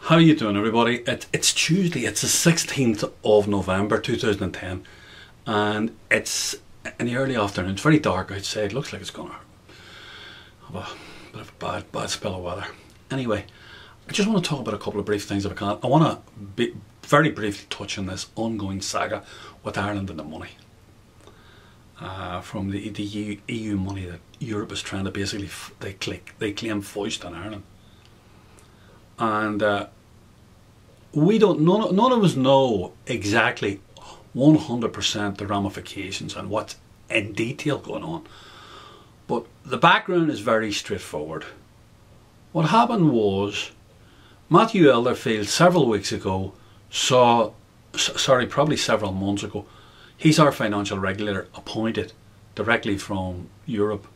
How are you doing, everybody? It's Tuesday, it's the 16th of November 2010, and it's in the early afternoon. It's very dark outside. It looks like it's going to have a bit of a bad spell of weather. Anyway, I just want to talk about a couple of brief things if I can. I want to very briefly touch on this ongoing saga with Ireland and the money. From the EU money that Europe is trying to basically, they claim foist on Ireland. And none of us know exactly 100% the ramifications and what's in detail going on. But the background is very straightforward. What happened was Matthew Elderfield several weeks ago probably several months ago, he's our financial regulator appointed directly from Europe.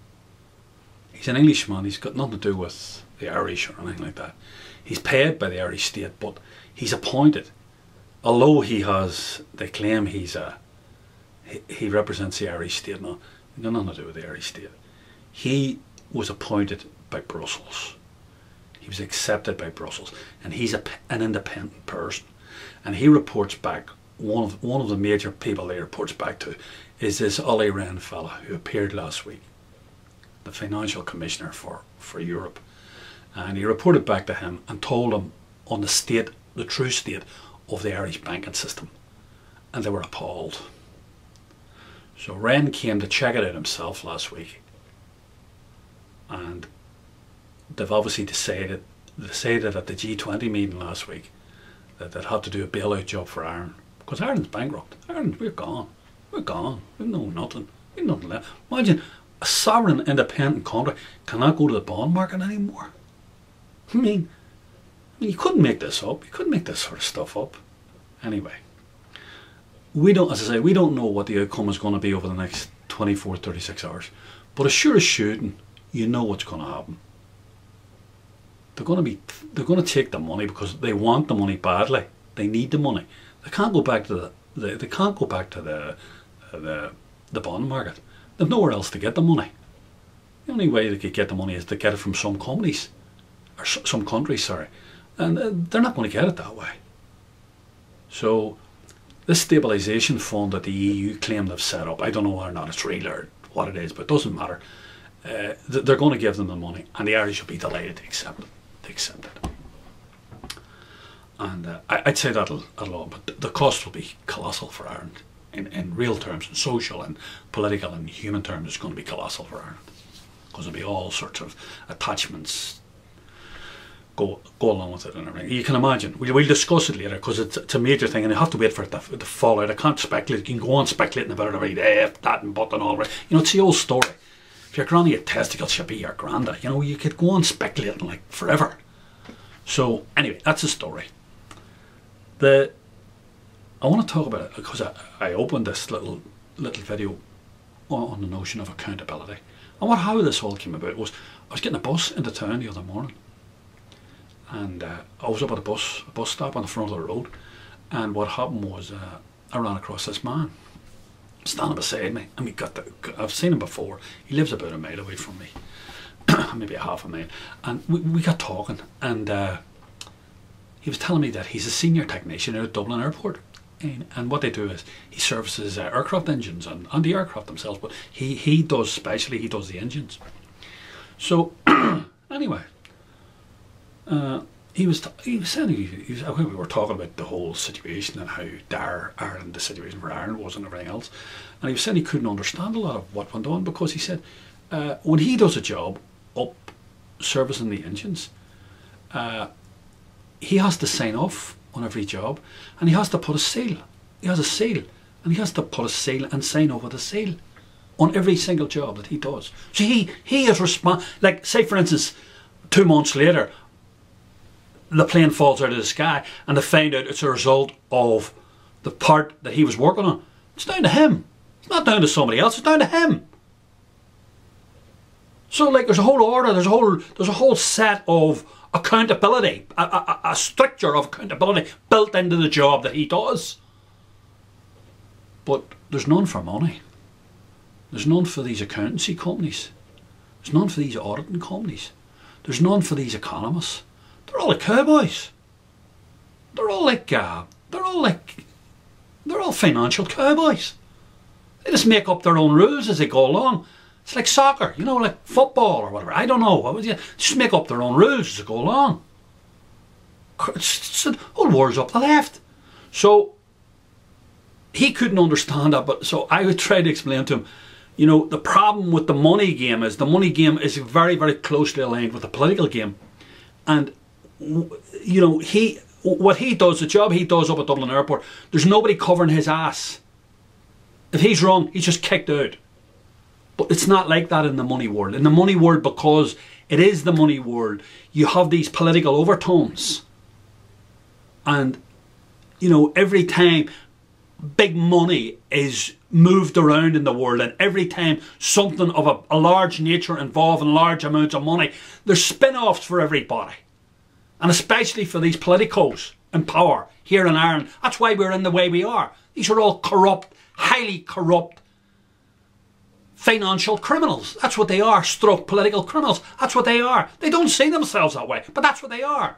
He's an Englishman, he's got nothing to do with the Irish or anything like that. He's paid by the Irish state, but he's appointed. Although they claim he represents the Irish state. No, he's got nothing to do with the Irish state. He was appointed by Brussels. He was accepted by Brussels, and he's an independent person. And he reports back. One of the major people he reports back to is this Olli Rehn fella who appeared last week, the financial commissioner for Europe. And he reported back to him and told him on the true state of the Irish banking system, and they were appalled. So Rehn came to check it out himself last week, and they've obviously decided at the G20 meeting last week that they'd have to do a bailout job for Ireland, because Ireland's bankrupt. Ireland, we're gone. We've know nothing. We've nothing left. Imagine a sovereign independent country cannot go to the bond market anymore. I mean, you couldn't make this up. You couldn't make this sort of stuff up. Anyway, as I say, we don't know what the outcome is going to be over the next 24, 36 hours. But as sure as shooting, you know what's going to happen. They're going to take the money because they want the money badly. They need the money. They can't go back to the bond market. They've nowhere else to get the money. The only way they could get the money is to get it from some companies. Or some countries, sorry, and they're not going to get it that way. So this stabilisation fund that the EU claim they've set up, I don't know whether or not it's real or what it is, but it doesn't matter. They're going to give them the money, and the Irish will be delighted to accept it. And I'd say that'll but the cost will be colossal for Ireland in real terms, in social and political and human terms. It's going to be colossal for Ireland because there'll be all sorts of attachments go along with it and everything. You can imagine. We'll discuss it later because it's a major thing, and you have to wait for it to fall out. I can't speculate. You can go on speculating about it every day, if that and but and all right. You know, it's the old story. If your granny had testicles, she'd be your granda. You know, you could go on speculating like forever. So anyway, that's the story. I want to talk about it because I opened this little video on the notion of accountability. And how this all came about was I was getting a bus into town the other morning. And I was up at a bus stop on the front of the road, and what happened was I ran across this man standing beside me, and I've seen him before. He lives about a mile away from me, maybe a half a mile, and we got talking, and he was telling me that he's a senior technician out at Dublin Airport, and what they do is he services aircraft engines and the aircraft themselves, but he does the engines. So anyway. He was saying we were talking about the whole situation and how dire the situation for Ireland was and everything else, and he was saying he couldn't understand a lot of what went on because he said when he does a job up servicing the engines, he has to sign off on every job, and he has to put a seal. He has a seal, and he has to put a seal and sign off with a seal on every single job that he does. So he is like, say for instance, 2 months later, the plane falls out of the sky and they find out it's a result of the part that he was working on. It's down to him. It's not down to somebody else, it's down to him. So like there's a whole order, there's a whole set of accountability, a structure of accountability built into the job that he does. But there's none for money. There's none for these accountancy companies. There's none for these auditing companies. There's none for these economists. They're all the cowboys. they're all like, they're all financial cowboys. They just make up their own rules as they go along. It's like soccer, you know, like football or whatever. I don't know. What would you just make up their own rules as they go along? The whole world's up the left. So he couldn't understand that, but so I would try to explain to him, you know, the problem with the money game is very, very closely aligned with the political game. And, you know, what he does, the job he does up at Dublin Airport, there's nobody covering his ass. If he's wrong, he's just kicked out. But it's not like that in the money world. In the money world, because it is the money world, you have these political overtones. And, you know, every time big money is moved around in the world, and every time something of a large nature involving large amounts of money, there's spin-offs for everybody. And especially for these politicos in power here in Ireland. That's why we're in the way we are. These are all corrupt, highly corrupt financial criminals. That's what they are. Stroke political criminals. That's what they are. They don't see themselves that way, but that's what they are.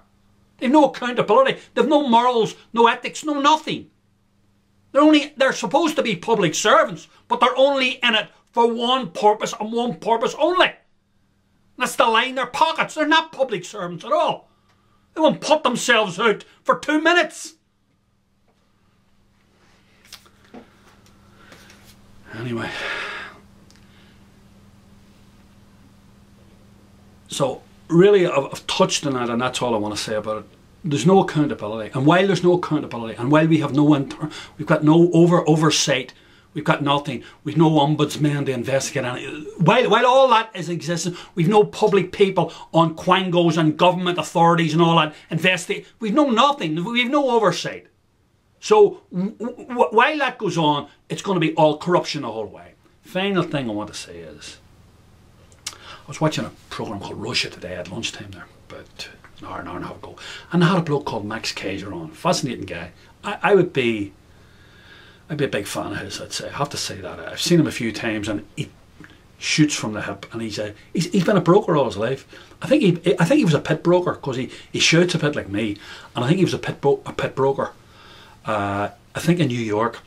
They've no accountability. They've no morals, no ethics, no nothing. They're supposed to be public servants, but they're only in it for one purpose and one purpose only. And that's to line their pockets. They're not public servants at all. They won't put themselves out for 2 minutes. Anyway. So, really, I've touched on that, and that's all I want to say about it. There's no accountability. And while there's no accountability, and while we have we've got no oversight, we've got nothing, we've no ombudsman to investigate anything. While all that is existing, we've no public people on quangos and government authorities and all that investigate. We've no nothing. We've no oversight. So while that goes on, it's going to be all corruption the whole way. Final thing I want to say is, I was watching a program called Russia today at lunchtime there, but an hour and a half ago, and I had a bloke called Max Kaiser on. Fascinating guy. I'd be a big fan of his, I'd say. I have to say that. I've seen him a few times, and he shoots from the hip, and he's been a broker all his life. I think he was a pit broker, because he shoots a bit like me, and I think he was a pit broker. I think in New York.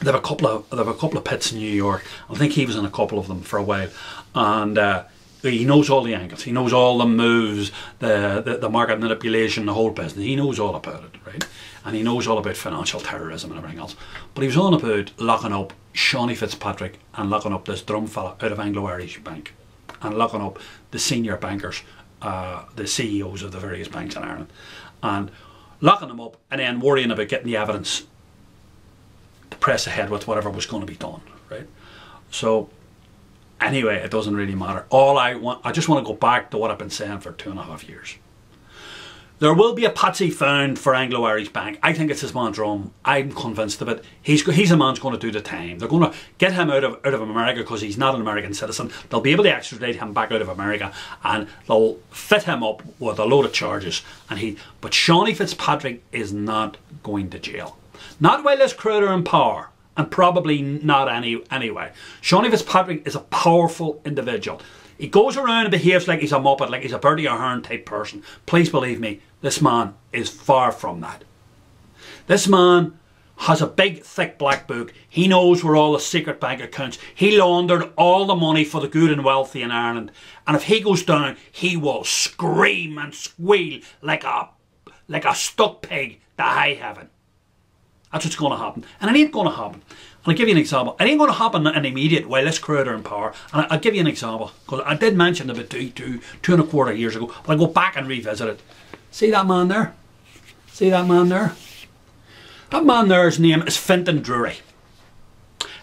They have a couple of pits in New York. I think he was in a couple of them for a while, and he knows all the angles. He knows all the moves, the market manipulation, the whole business. He knows all about it, right? And he knows all about financial terrorism and everything else. But he was on about locking up Shawnee Fitzpatrick and locking up this drum fella out of Anglo-Irish Bank, and locking up the senior bankers, the CEOs of the various banks in Ireland, and locking them up, and then worrying about getting the evidence to press ahead with whatever was going to be done, right? So anyway, it doesn't really matter. I just want to go back to what I've been saying for 2.5 years. There will be a patsy found for Anglo-Irish Bank. I think it's his man Drum. I'm convinced of it. He's a man's going to do the time. They're going to get him out of America because he's not an American citizen. They'll be able to extradite him back out of America, and they'll fit him up with a load of charges. But Shawnee Fitzpatrick is not going to jail. Not while this crowd are in power, and probably not anyway. Shawnee Fitzpatrick is a powerful individual. He goes around and behaves like he's a muppet, like he's a Bertie Ahern type person. Please believe me, this man is far from that. This man has a big, thick black book. He knows where all the secret bank accounts. He laundered all the money for the good and wealthy in Ireland. And if he goes down, he will scream and squeal like a stuck pig to high heaven. That's what's going to happen. And it ain't going to happen. And I'll give you an example. It ain't going to happen in immediate while this crowd are in power. And I'll give you an example, because I did mention it about 2.25 years ago, but I'll go back and revisit it. See that man there? See that man there? That man there's name is Fintan Drury.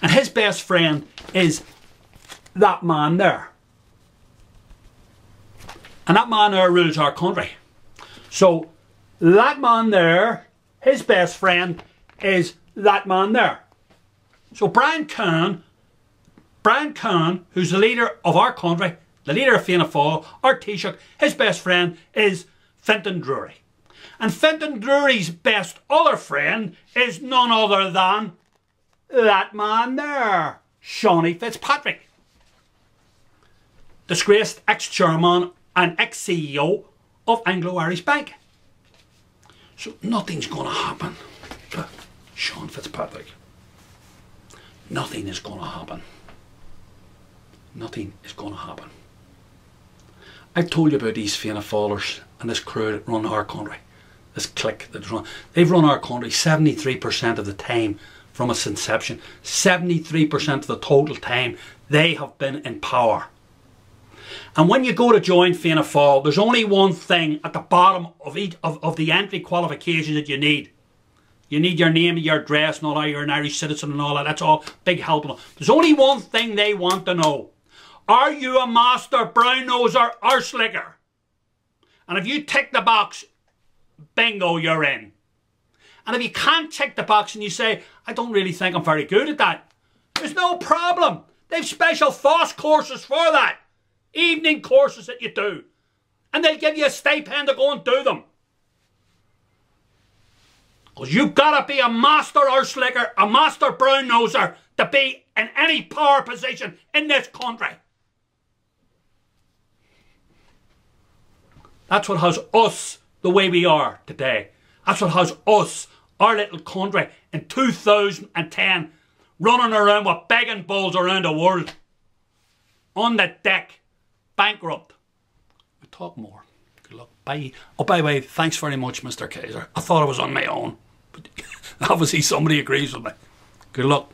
And his best friend is that man there. And that man there rules our country. So that man there, his best friend is that man there. So Brian Cowan, who's the leader of our country, the leader of Fianna Fáil, our Taoiseach, his best friend is Fintan Drury. And Fintan Drury's best other friend is none other than that man there, Shawnee Fitzpatrick. Disgraced ex-chairman and ex-CEO of Anglo-Irish Bank. So nothing's going to happen to Sean Fitzpatrick. Nothing is going to happen. Nothing is going to happen. I've told you about these Fianna Fáilers and this crew that run our country. This clique that run. They've run our country 73% of the time from its inception. 73% of the total time they have been in power. And when you go to join Fianna Fáil, there's only one thing at the bottom of each of the entry qualifications that you need. You need your name, your address, and all that. You're an Irish citizen and all that. That's all big help. There's only one thing they want to know. Are you a master brown noser or slicker? And if you tick the box, bingo, you're in. And if you can't tick the box and you say, I don't really think I'm very good at that, there's no problem. They've special FOSS courses for that. Evening courses that you do. And they'll give you a stipend to go and do them. Because you've got to be a master or slicker, a master brown noser to be in any power position in this country. That's what has us the way we are today. That's what has us, our little country, in 2010, running around with begging bowls around the world. On the deck, bankrupt. We'll talk more. Good luck. Bye. Oh, by the way, thanks very much, Mr. Kaiser. I thought I was on my own. But obviously somebody agrees with me. Good luck.